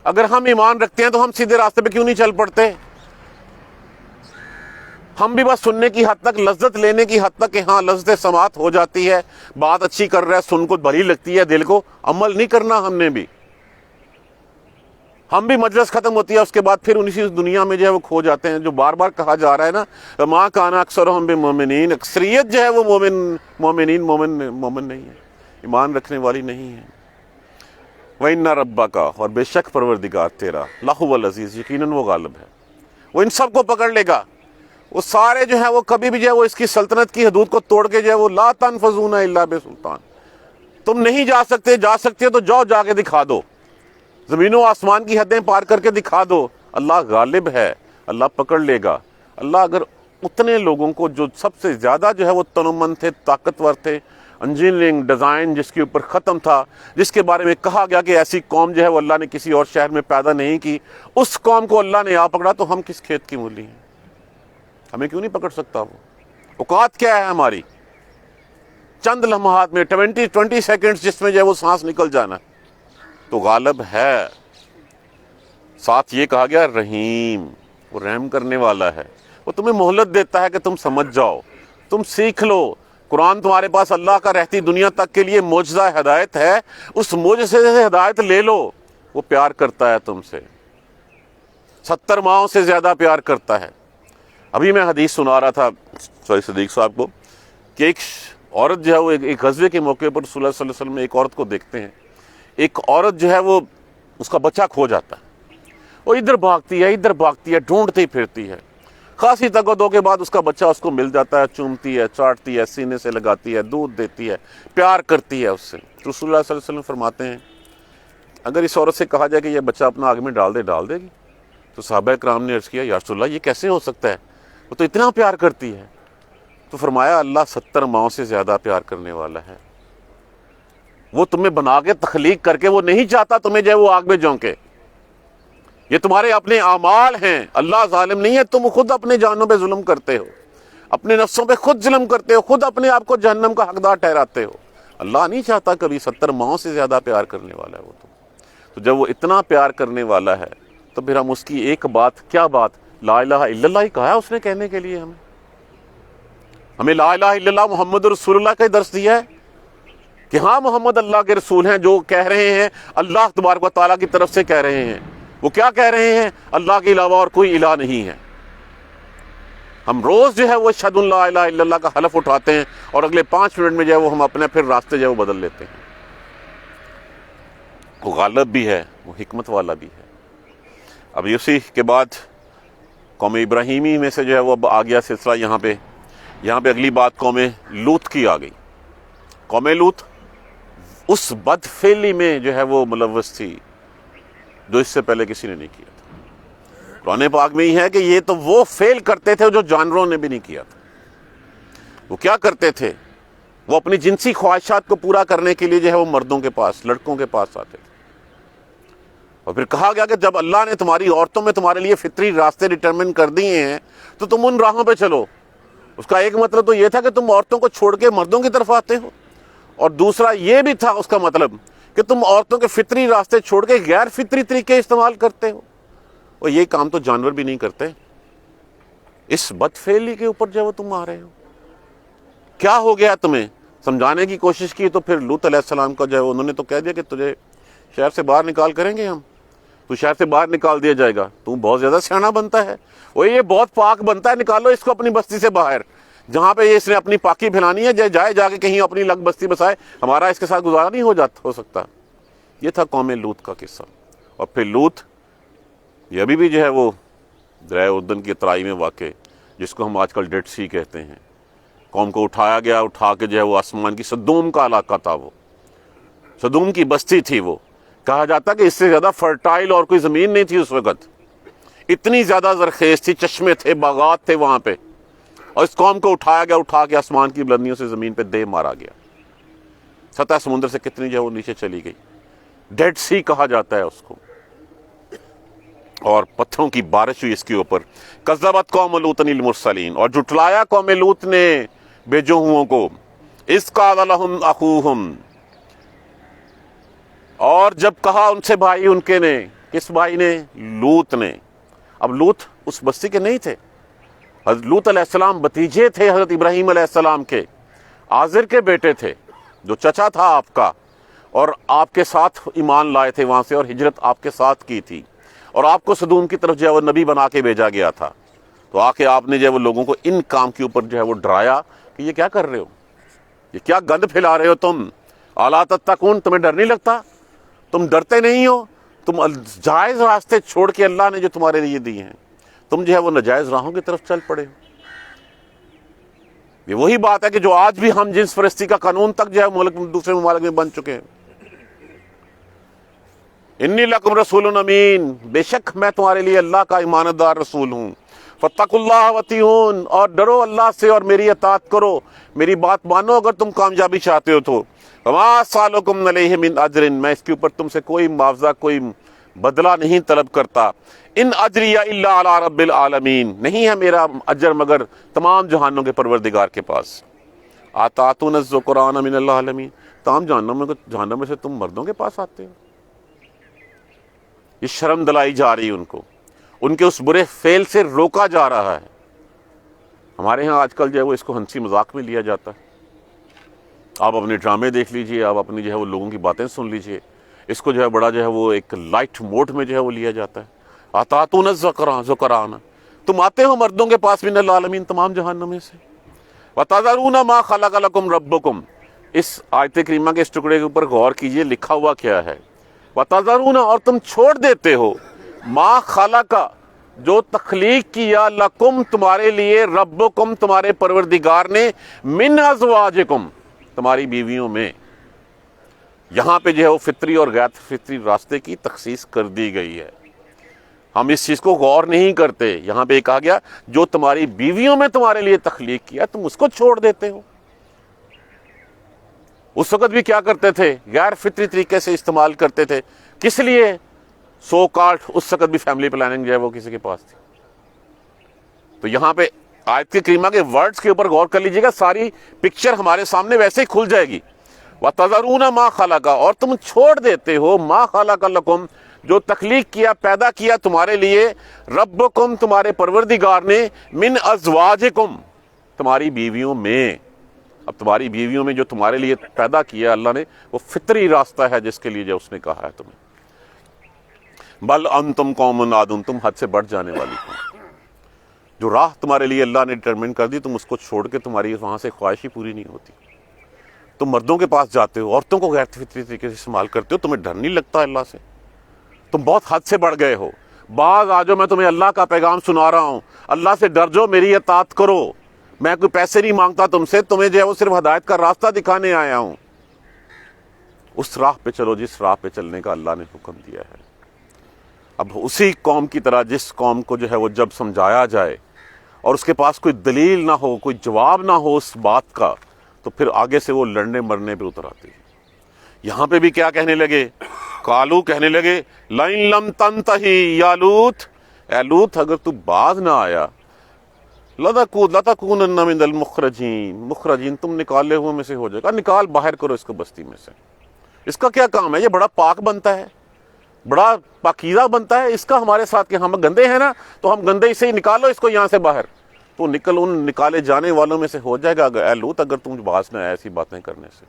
اگر ہم ایمان رکھتے ہیں تو ہم سیدھے راستے پہ کیوں نہیں چل پڑتے؟ ہم بھی بس سننے کی حد تک, لذت لینے کی حد تک کہ ہاں لذت سماعت ہو جاتی ہے, بات اچھی کر رہا ہے, سن کو بھلی لگتی ہے دل کو, عمل نہیں کرنا ہم نے بھی. ہم بھی مجلس ختم ہوتی ہے اس کے بعد پھر اسی دنیا میں جو ہے وہ کھو جاتے ہیں. جو بار بار کہا جا رہا ہے نا, مَا كَانَ أَكْثَرُهُم بِمُؤْمِنِينَ, اکثریت جو ہے وہ مومن نہیں ہے, ایمان رکھنے والی نہیں ہے. وَإِنَّ رَبَّكَ, اور بے شک پروردگار تیرا, لَهُوَ الْعَزِيزُ, یقیناً وہ غالب ہے, وہ ان سب کو پکڑ لے گا. وہ سارے جو ہیں وہ کبھی بھی جو ہے وہ اس کی سلطنت کی حدود کو توڑ کے جو ہے وہ لَا تَنفَذُونَ إِلَّا بِسُلْطَانٍ, تم نہیں جا سکتے, جا سکتے ہو تو جاؤ, جا کے دکھا دو, زمین و آسمان کی حدیں پار کر کے دکھا دو. اللہ غالب ہے, اللہ پکڑ لے گا. اللہ اگر اتنے لوگوں کو جو سب سے زیادہ جو ہے وہ تنومند تھے, طاقتور تھے, انجینئرنگ ڈیزائن جس کے اوپر ختم تھا, جس کے بارے میں کہا گیا کہ ایسی قوم جو ہے وہ اللہ نے کسی اور شہر میں پیدا نہیں کی, اس قوم کو اللہ نے آ پکڑا, تو ہم کس کھیت کی مولی ہیں؟ ہمیں کیوں نہیں پکڑ سکتا وہ؟ اوقات کیا ہے ہماری؟ چند لمحات میں 20 سیکنڈز جس میں جو ہے وہ سانس نکل جانا. تو غالب ہے. ساتھ یہ کہا گیا رحیم, وہ رحم کرنے والا ہے, وہ تمہیں مہلت دیتا ہے کہ تم سمجھ جاؤ, تم سیکھ لو. قرآن تمہارے پاس اللہ کا رہتی دنیا تک کے لیے معجزہ ہدایت ہے, اس معجزے سے ہدایت لے لو. وہ پیار کرتا ہے تم سے, 70 ماہوں سے زیادہ پیار کرتا ہے. ابھی میں حدیث سنا رہا تھا صدیق صاحب کو کہ ایک عورت جو ہے وہ ایک غزوے کے موقع پر رسول اللہ صلی اللہ علیہ وسلم ایک عورت کو دیکھتے ہیں. ایک عورت جو ہے وہ, اس کا بچہ کھو جاتا ہے, وہ ادھر بھاگتی ہے, ڈھونڈتی پھرتی ہے. خاصی تک و دو کے بعد اس کا بچہ اس کو مل جاتا ہے, چومتی ہے, چاٹتی ہے, سینے سے لگاتی ہے, دودھ دیتی ہے, پیار کرتی ہے اس سے. رسول اللہ صلی اللہ علیہ وسلم فرماتے ہیں اگر اس عورت سے کہا جائے کہ یہ بچہ اپنا آگ میں ڈال دے گی؟ تو صحابہ کرام نے عرض کیا یا رسول اللہ یہ کیسے ہو سکتا ہے, وہ تو اتنا پیار کرتی ہے. تو فرمایا اللہ 70 ماہوں سے زیادہ پیار کرنے والا ہے. وہ تمہیں بنا کے تخلیق کر کے وہ نہیں چاہتا تمہیں جو ہے وہ آگ میں جھونکے. یہ تمہارے اپنے اعمال ہیں, اللہ ظالم نہیں ہے. تم خود اپنے جانوں پہ ظلم کرتے ہو, اپنے نفسوں پہ خود ظلم کرتے ہو, خود اپنے آپ کو جہنم کا حقدار ٹھہراتے ہو. اللہ نہیں چاہتا کبھی, 70 ماہوں سے زیادہ پیار کرنے والا ہے وہ. تو جب وہ اتنا پیار کرنے والا ہے تو پھر ہم اس کی ایک بات, کیا بات, لا الہ الا اللہ ہی کہا ہے اس نے کہنے کے لیے. ہمیں لا الہ الا اللہ محمد رسول اللہ کا ہی درس دیا ہے کہ ہاں محمد اللہ کے رسول ہیں. جو کہہ رہے ہیں اللہ تبارک و تعالیٰ کی طرف سے کہہ رہے ہیں. وہ کیا کہہ رہے ہیں؟ اللہ کے علاوہ اور کوئی الہ نہیں ہے. ہم روز جو ہے وہ اشہد ان لا الہ الا اللہ کا حلف اٹھاتے ہیں اور اگلے 5 منٹ میں جو ہے وہ ہم اپنے پھر راستے جو ہے وہ بدل لیتے ہیں. وہ غالب بھی ہے, وہ حکمت والا بھی ہے. اب اسی کے بعد قوم ابراہیمی میں سے جو ہے وہ آ گیا سلسلہ. یہاں پہ اگلی بات قوم لوط کی آ گئی. قوم لوط اس بد فعلی میں جو ہے وہ ملوث تھی جو اس سے پہلے کسی نے نہیں کیا قرآن پاک میں ہی ہے کہ یہ تو وہ فیل کرتے تھے جو جانوروں نے بھی نہیں کیا تھا۔ وہ کیا کرتے تھے؟ وہ اپنی جنسی خواہشات کو پورا کرنے کے لیے جو ہے وہ مردوں کے پاس، لڑکوں کے پاس آتے تھے۔ اور پھر کہا گیا کہ جب اللہ نے تمہاری عورتوں میں تمہارے لیے فطری راستے ڈٹرمن کر دیے ہیں تو تم ان راہوں پہ چلو۔ اس کا ایک مطلب تو یہ تھا کہ تم عورتوں کو چھوڑ کے مردوں کی طرف آتے ہو، اور دوسرا یہ بھی تھا اس کا مطلب کہ تم عورتوں کے فطری راستے چھوڑ کے غیر فطری طریقے استعمال کرتے ہو، اور یہ کام تو جانور بھی نہیں کرتے۔ اس بد فعلی کے اوپر جو وہ تم آ رہے ہو، کیا ہو گیا تمہیں؟ سمجھانے کی کوشش کی تو پھر لوط علیہ السلام کا جو ہے انہوں نے تو کہہ دیا کہ تجھے شہر سے باہر نکال کریں گے ہم، تو شہر سے باہر نکال دیا جائے گا، تو بہت زیادہ سیاںا بنتا ہے، وہ یہ بہت پاک بنتا ہے، نکالو اس کو اپنی بستی سے باہر، جہاں پہ اس نے اپنی پاکی پھیلانی ہے، جائے جا کے کہیں اپنی لگ بستی بسائے، ہمارا اس کے ساتھ گزارا نہیں ہو سکتا۔ یہ تھا قوم لوط کا قصہ۔ اور پھر لوط یہ ابھی بھی جو ہے وہ دریائے اردن کی ترائی میں واقع، جس کو ہم آج کل ڈیڈ سی کہتے ہیں، قوم کو اٹھایا گیا، اٹھا کے جو ہے وہ آسمان کی سدوم کا علاقہ تھا، وہ سدوم کی بستی تھی۔ وہ کہا جاتا کہ اس سے زیادہ فرٹائل اور کوئی زمین نہیں تھی اس وقت، اتنی زیادہ زرخیز تھی، چشمے تھے، باغات تھے وہاں پہ، اور اس قوم کو اٹھایا گیا، اٹھا کے آسمان کی بلندیوں سے زمین پہ دے مارا گیا، سطح سمندر سے کتنی جو ہے وہ نیچے چلی گئی، ڈیڈ سی کہا جاتا ہے اس کو، اور پتھروں کی بارش ہوئی اس کے اوپر۔ کذبت قوم لوط المرسلین، اور جھٹلایا قوم لوط نے بےجوہوں کو، اذ قال لهم اخوہم، اور جب کہا ان سے بھائی ان کے نے، کس بھائی نے؟ لوط نے۔ اب لوط اس بستی کے نہیں تھے، حضرت لوط علیہ السلام بھتیجے تھے حضرت ابراہیم علیہ السلام کے، آزر کے بیٹے تھے، جو چچا تھا آپ کا، اور آپ کے ساتھ ایمان لائے تھے وہاں سے، اور ہجرت آپ کے ساتھ کی تھی، اور آپ کو سدوم کی طرف جو ہے وہ نبی بنا کے بھیجا گیا تھا۔ تو آ کے آپ نے جو ہے وہ لوگوں کو ان کام کے اوپر جو ہے وہ ڈرایا کہ یہ کیا کر رہے ہو، یہ کیا گند پھیلا رہے ہو تم، الا تتقون، تمہیں ڈر نہیں لگتا، تم ڈرتے نہیں ہو، تم جائز راستے چھوڑ کے اللہ نے جو تمہارے لیے دیے ہیں، تم جو ہے وہ ناجائز راہوں کی طرف چل پڑے ہو۔ یہ وہی بات ہے کہ جو آج بھی ہم جنس پرستی کا قانون تک جو ہے ملک دوسرے ممالک میں بن چکے ہیں۔ انی لکم رسول امین، بے شک میں تمہارے لیے اللہ کا امانت دار رسول ہوں، فاتقوا اللہ واطیعون، اور ڈرو اللہ سے اور میری اطاعت کرو، میری بات مانو اگر تم کامیابی چاہتے ہو تو۔ وما اسألکم علیہ من اجر، میں اس کے اوپر تم سے کوئی معاوضہ، کوئی بدلہ نہیں طلب کرتا۔ ان اجریہ الا علی رب العالمین، نہیں ہے میرا اجر مگر تمام جہانوں کے پروردگار کے پاس۔ آتاتون الذکران من العالمین، تمام جہانوں میں سے تم مردوں کے پاس آتے ہو۔ یہ شرم دلائی جا رہی ان کو، ان کے اس برے فعل سے روکا جا رہا ہے۔ ہمارے ہاں آج کل جو ہے وہ اس کو ہنسی مذاق میں لیا جاتا ہے۔ آپ اپنے ڈرامے دیکھ لیجئے، آپ اپنی جو ہے وہ لوگوں کی باتیں سن لیجئے، اس کو جو ہے بڑا جو ہے وہ ایک لائٹ موڈ میں جو ہے وہ لیا جاتا ہے۔ آتاتون الذکران، تم آتے ہو مردوں کے پاس من العالمین، تمام جہانوں میں سے۔ وتذرون ما خلق لکم ربکم، اس آیت کریمہ کے اس ٹکڑے کے اوپر غور کیجئے، لکھا ہوا کیا ہے؟ وتذرون، اور تم چھوڑ دیتے ہو، ما خلق، جو تخلیق کیا، لکم تمہارے لیے، ربکم تمہارے پروردگار نے، من ازواجکم تمہاری بیویوں میں۔ یہاں پہ جو ہے وہ فطری اور غیر فطری راستے کی تخصیص کر دی گئی ہے، ہم اس چیز کو غور نہیں کرتے۔ یہاں پہ کہا گیا جو تمہاری بیویوں میں تمہارے لیے تخلیق کیا تم اس کو چھوڑ دیتے ہو۔ اس وقت بھی کیا کرتے تھے؟ غیر فطری طریقے سے استعمال کرتے تھے، کس لیے؟ سو کالڈ اس وقت بھی فیملی پلاننگ جو ہے وہ کسی کے پاس تھی۔ تو یہاں پہ آیت کے کریمہ کے ورڈز کے اوپر غور کر لیجئے گا، ساری پکچر ہمارے سامنے ویسے ہی کھل جائے گی۔ وَتَذَرُونَ مَا خَلَقَ، اور تم چھوڑ دیتے ہو، مَا خَلَقَ لَكُمْ، جو تخلیق کیا، پیدا کیا تمہارے لیے، ربکم تمہارے پروردگار نے، من ازواجکم تمہاری بیویوں میں۔ اب تمہاری بیویوں میں جو تمہارے لیے پیدا کیا اللہ نے، وہ فطری راستہ ہے جس کے لیے جو اس نے کہا ہے تمہیں۔ بل انتم قوم عادون، تم حد سے بڑھ جانے والی ہو۔ جو راہ تمہارے لیے اللہ نے ڈٹرمن کر دی، تم اس کو چھوڑ کے تمہاری وہاں سے خواہش ہی پوری نہیں ہوتی۔ تم مردوں کے پاس جاتے ہو، عورتوں کو غیر فطری طریقے سے استعمال کرتے ہو، تمہیں ڈر نہیں لگتا اللہ سے؟ تم بہت حد سے بڑھ گئے ہو۔ بعض آجو میں تمہیں اللہ کا پیغام سنا رہا ہوں، اللہ سے ڈر جو، میری اطاعت کرو، میں کوئی پیسے نہیں مانگتا تم سے، تمہیں جو ہے وہ صرف ہدایت کا راستہ دکھانے آیا ہوں۔ اس راہ پہ چلو جس راہ پہ چلنے کا اللہ نے حکم دیا ہے۔ اب اسی قوم کی طرح جس قوم کو جو ہے وہ جب سمجھایا جائے اور اس کے پاس کوئی دلیل نہ ہو، کوئی جواب نہ ہو اس بات کا، تو پھر آگے سے وہ لڑنے مرنے پہ اتر آتی ہے۔ یہاں پہ بھی کیا کہنے لگے؟ قالو کہنے لگے لئن لم تنتہی یا لوط، اے لوط اگر تو باز نہ آیا، لتکونن من المخرجین، تم نکالے ہوئے میں سے ہو جائے گا، نکال باہر کرو اس کو بستی میں سے۔ اس کا کیا کام ہے؟ یہ بڑا پاک بنتا ہے، بڑا پاکیزہ بنتا ہے، اس کا ہمارے ساتھ کہ ہم گندے ہیں نا، تو ہم گندے سے ہی نکالو اس کو یہاں سے باہر۔ تو ان نکالے جانے والوں میں سے ہو جائے گا اے لوط اگر تم باز نہ آئے ایسی باتیں کرنے سے۔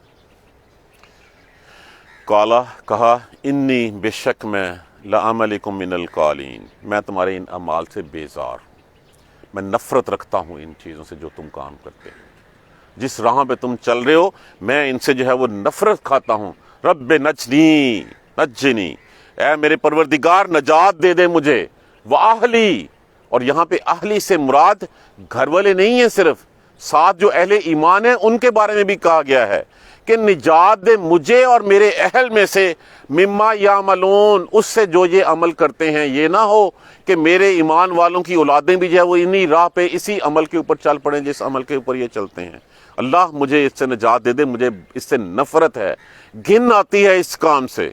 قالا کہا انی بے شک میں لعملکم من القالین، میں تمہارے ان اعمال سے بیزار ہوں، میں نفرت رکھتا ہوں ان چیزوں سے جو تم کام کرتے ہو، جس راہ پہ تم چل رہے ہو میں ان سے جو ہے وہ نفرت کھاتا ہوں۔ رب نجنی، اے میرے پروردگار نجات دے دے مجھے، وَأَهْلِي، اور یہاں پہ اہلی سے مراد گھر والے نہیں ہیں صرف، ساتھ جو اہل ایمان ہیں ان کے بارے میں بھی کہا گیا ہے کہ نجات دے مجھے اور میرے اہل میں سے، مما یعملون، اس سے جو یہ عمل کرتے ہیں۔ یہ نہ ہو کہ میرے ایمان والوں کی اولادیں بھی جو ہے وہ انہی راہ پہ اسی عمل کے اوپر چل پڑیں جس عمل کے اوپر یہ چلتے ہیں۔ اللہ مجھے اس سے نجات دے دے، مجھے اس سے نفرت ہے، گھن آتی ہے اس کام سے۔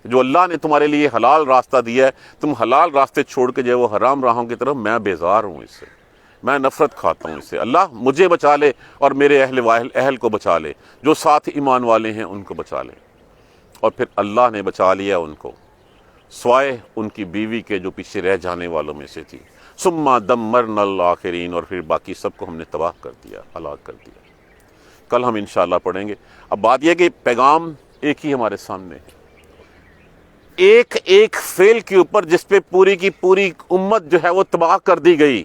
جو اللہ نے تمہارے لیے حلال راستہ دیا ہے، تم حلال راستے چھوڑ کے جو ہے وہ حرام راہوں کی طرف، میں بیزار ہوں اس سے، میں نفرت کھاتا ہوں اس سے۔ اللہ مجھے بچا لے اور میرے اہل کو بچا لے، جو ساتھ ایمان والے ہیں ان کو بچا لے۔ اور پھر اللہ نے بچا لیا ان کو، سوائے ان کی بیوی کے جو پیچھے رہ جانے والوں میں سے تھی۔ ثم دمرنا الآخرین، اور پھر باقی سب کو ہم نے تباہ کر دیا، ہلاک کر دیا۔ کل ہم انشاءاللہ پڑھیں گے۔ اب بات یہ کہ پیغام ایک ہی ہمارے سامنے ہے، ایک ایک فعل کے اوپر جس پہ پوری کی پوری امت جو ہے وہ تباہ کر دی گئی۔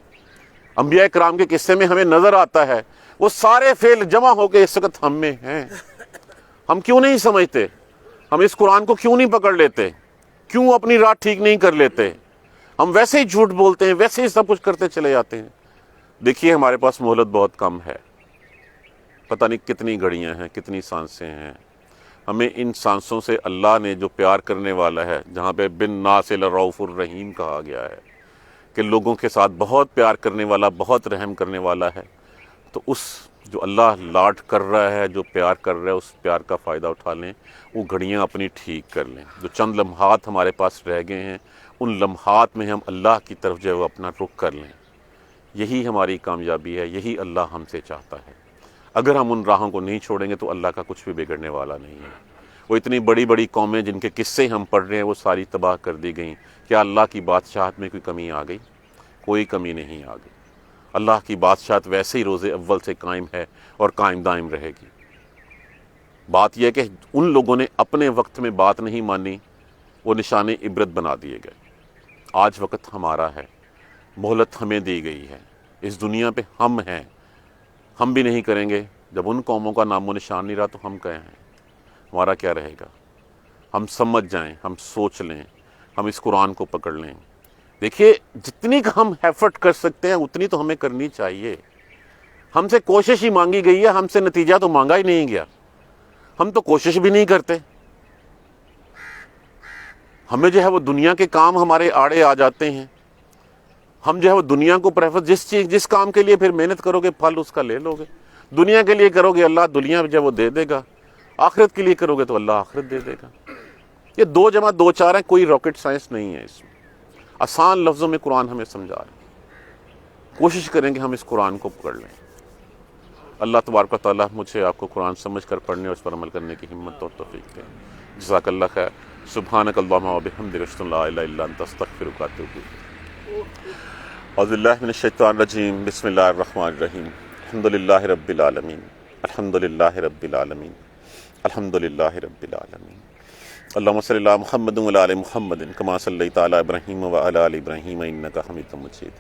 انبیاء کرام کے قصے میں ہمیں نظر آتا ہے وہ سارے فعل جمع ہو کے اس وقت ہم میں ہیں۔ ہم کیوں نہیں سمجھتے؟ ہم اس قرآن کو کیوں نہیں پکڑ لیتے؟ کیوں اپنی راہ ٹھیک نہیں کر لیتے؟ ہم ویسے ہی جھوٹ بولتے ہیں، ویسے ہی سب کچھ کرتے چلے جاتے ہیں۔ دیکھیے ہمارے پاس مہلت بہت کم ہے، پتہ نہیں کتنی گھڑیاں ہیں، کتنی سانسیں ہیں۔ ہمیں ان سانسوں سے اللہ نے جو پیار کرنے والا ہے، جہاں پہ بالناس لرؤوف الرحیم کہا گیا ہے کہ لوگوں کے ساتھ بہت پیار کرنے والا، بہت رحم کرنے والا ہے، تو اس جو اللہ لاڈ کر رہا ہے، جو پیار کر رہا ہے، اس پیار کا فائدہ اٹھا لیں، وہ گھڑیاں اپنی ٹھیک کر لیں۔ جو چند لمحات ہمارے پاس رہ گئے ہیں، ان لمحات میں ہم اللہ کی طرف جو ہے وہ اپنا رخ کر لیں۔ یہی ہماری کامیابی ہے، یہی اللہ ہم سے چاہتا ہے۔ اگر ہم ان راہوں کو نہیں چھوڑیں گے تو اللہ کا کچھ بھی بگڑنے والا نہیں ہے۔ وہ اتنی بڑی بڑی قومیں جن کے قصے ہم پڑھ رہے ہیں وہ ساری تباہ کر دی گئیں۔ کیا اللہ کی بادشاہت میں کوئی کمی آ گئی؟ کوئی کمی نہیں آ گئی۔ اللہ کی بادشاہت ویسے ہی روز اول سے قائم ہے اور قائم دائم رہے گی۔ بات یہ ہے کہ ان لوگوں نے اپنے وقت میں بات نہیں مانی، وہ نشان عبرت بنا دیے گئے۔ آج وقت ہمارا ہے، مہلت ہمیں دی گئی ہے، اس دنیا پہ ہم ہیں۔ ہم بھی نہیں کریں گے، جب ان قوموں کا نام و نشان نہیں رہا تو ہم کہیں ہیں، ہمارا کیا رہے گا؟ ہم سمجھ جائیں، ہم سوچ لیں، ہم اس قرآن کو پکڑ لیں۔ دیکھیے جتنی ہم ایفرٹ کر سکتے ہیں اتنی تو ہمیں کرنی چاہیے۔ ہم سے کوشش ہی مانگی گئی ہے، ہم سے نتیجہ تو مانگا ہی نہیں گیا، ہم تو کوشش بھی نہیں کرتے۔ ہمیں جو ہے وہ دنیا کے کام ہمارے آڑے آ جاتے ہیں، ہم جو ہے وہ دنیا کو جس کام کے لیے پھر محنت کرو گے پھل اس کا لے لو گے۔ دنیا کے لیے کرو گے اللہ دنیا جو ہے وہ دے دے گا، آخرت کے لیے کرو گے تو اللہ آخرت دے دے گا۔ یہ 2 + 2 = 4 ہے، کوئی راکٹ سائنس نہیں ہے اس میں۔ آسان لفظوں میں قرآن ہمیں سمجھا رہا ہے، کوشش کریں کہ ہم اس قرآن کو پکڑ لیں۔ اللہ تبارک و تعالیٰ مجھے آپ کو قرآن سمجھ کر پڑھنے اور اس پر عمل کرنے کی ہمت اور توفیق دے۔ جزاک اللہ خیر۔ سبحانک اللہم و بحمدک، اشہد ان لا الہ الا انت، استغفرک و اتوب الیک۔ اعوذ باللہ من الشیطان الرجیم، بسم اللہ الرحمن الرحیم۔ الحمد للہ رب العالمین، الحمد للہ رب العالمین، الحمد للہ رب العالمین۔ اللہم صلی علی محمد وعلی آل محمد کما صلیت علی ابراہیم وعلی آل ابراہیم انک حمید مجید۔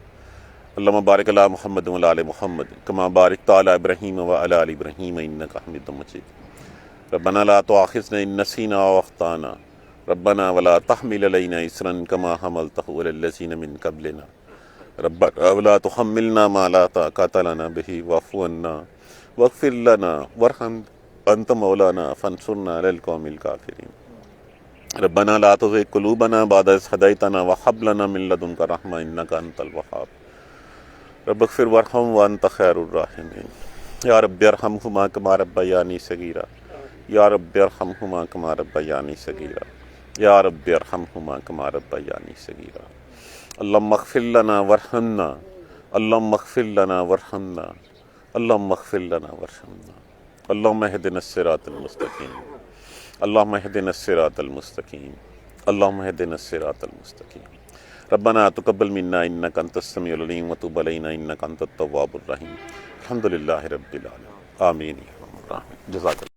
اللہم بارک علی محمد وعلی آل محمد کما بارکت علی ابراہیم وعلی آل ابراہیم انک حمید مجید۔ ربنا لا تؤاخذنا ان نسینا او اخطانا، ربنا ولا تحمل علینا اصرا کما حملته علی الذین من قبلنا، ربنا ولا تحملنا ما لا طاقة لنا به واعف عنا واغفر لنا وارحمنا انت مولانا فانصرنا علی القوم الکافرین۔ ربنا لا تزغ قلوبنا بعد إذ هديتنا وهب لنا من لدنك رحمة إنك أنت الوهاب رب اغفر وارحم وأنت خير الراحمين یا رب ارحمهما كما ربياني صغيرا یا رب ارحمهما كما ربياني صغيرا یا رب ارحمهما كما ربياني صغيرا اللهم اغفر لنا وارحمنا اللهم اغفر لنا وارحمنا اللهم اغفر لنا وارحمنا اللهم اهدنا الصراط المستقيم اللهم اهدنا الصراط المستقيم اللهم اهدنا الصراط المستقيم ربنا تقبل منا انك انت السميع العليم وتب علينا انك انت التواب الرحيم الحمد لله رب العالمين آمين یا رب العالمین جزاک اللہ.